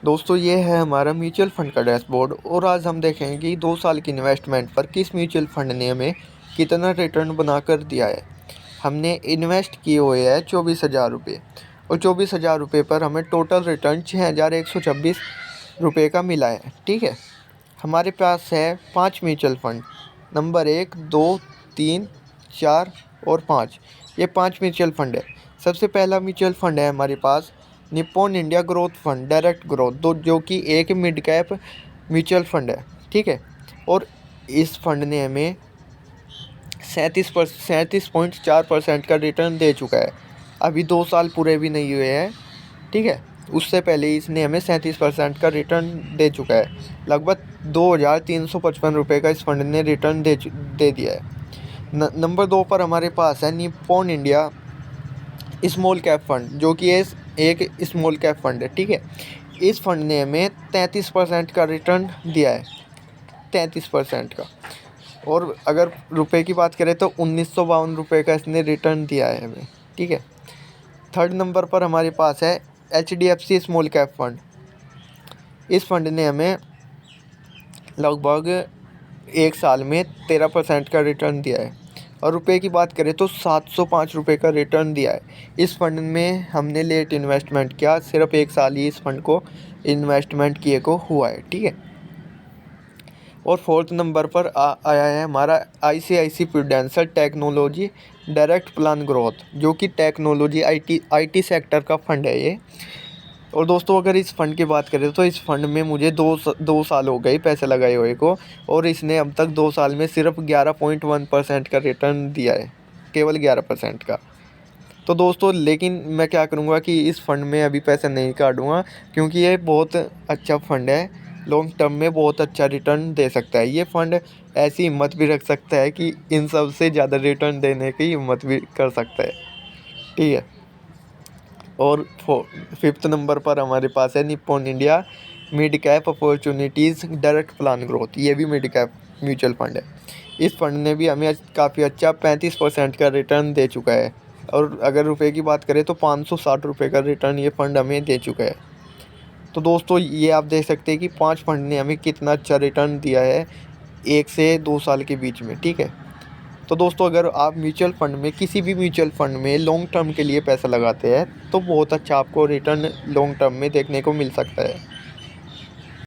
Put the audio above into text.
दोस्तों ये है हमारा म्यूचुअल फंड का डैशबोर्ड और आज हम देखेंगे कि 2 साल की इन्वेस्टमेंट पर किस म्यूचुअल फंड ने हमें कितना रिटर्न बनाकर दिया है। हमने इन्वेस्ट किए हुए हैं 24,000 रुपये और 24,000 रुपये पर हमें टोटल रिटर्न 6,126 रुपये का मिला है। ठीक है, हमारे पास है 5 म्यूचुअल फंड, नंबर 1, 2, 3, 4 और 5। ये 5 म्यूचुअल फंड है। सबसे पहला म्यूचुअल फंड है हमारे पास Nippon India growth fund direct growth, दो जो कि एक मिड कैप म्यूचुअल फंड है। ठीक है, और इस फंड ने हमें 37.4% का रिटर्न दे चुका है। अभी 2 साल पूरे भी नहीं हुए हैं। ठीक है, उससे पहले इसने हमें 37% का रिटर्न दे चुका है। लगभग 2,355 रुपये का इस फंड ने रिटर्न दे दिया है। नंबर 2 पर हमारे पास है Nippon India small cap fund, जो कि एक स्मॉल कैप फंड है। ठीक है, इस फंड ने हमें 33% का रिटर्न दिया है, 33% का। और अगर रुपए की बात करें तो 1952 रुपये का इसने रिटर्न दिया है हमें। ठीक है, थर्ड नंबर पर हमारे पास है HDFC स्मॉल कैप फंड। इस फंड ने हमें लगभग 1 साल में 13% का रिटर्न दिया है। और रुपए की बात करें तो 705 रुपये का रिटर्न दिया है। इस फंड में हमने लेट इन्वेस्टमेंट किया, सिर्फ 1 साल ही इस फंड को इन्वेस्टमेंट किए को हुआ है। ठीक है, और फोर्थ नंबर पर आया है हमारा ICICI prudential technology direct plan growth, जो कि टेक्नोलॉजी IT सेक्टर का फंड है ये। और दोस्तों अगर इस फंड की बात करें तो इस फंड में मुझे 2 साल हो गए पैसे लगाए हुए को, और इसने अब तक 2 साल में सिर्फ 11.1% का रिटर्न दिया है, केवल 11% का। तो दोस्तों लेकिन मैं क्या करूँगा कि इस फंड में अभी पैसे नहीं काटूँगा, क्योंकि ये बहुत अच्छा फंड है, लॉन्ग टर्म में बहुत अच्छा रिटर्न दे सकता है। ये फंड ऐसी हिम्मत भी रख सकता है कि इन सब से ज़्यादा रिटर्न देने की हिम्मत भी कर सकता है। ठीक है, और फिफ्थ नंबर पर हमारे पास है Nippon India mid cap opportunities direct plan growth. ये भी मिड कैप म्यूचुअल फंड है। इस फंड ने भी हमें काफ़ी अच्छा 35% का रिटर्न दे चुका है। और अगर रुपए की बात करें तो 560 रुपये का रिटर्न ये फंड हमें दे चुका है। तो दोस्तों ये आप देख सकते हैं कि 5 फंड ने हमें कितना अच्छा रिटर्न दिया है 1 से 2 साल के बीच में। ठीक है, तो दोस्तों अगर आप म्यूचुअल फंड में, किसी भी म्यूचुअल फंड में लॉन्ग टर्म के लिए पैसा लगाते हैं तो बहुत अच्छा आपको रिटर्न लॉन्ग टर्म में देखने को मिल सकता है।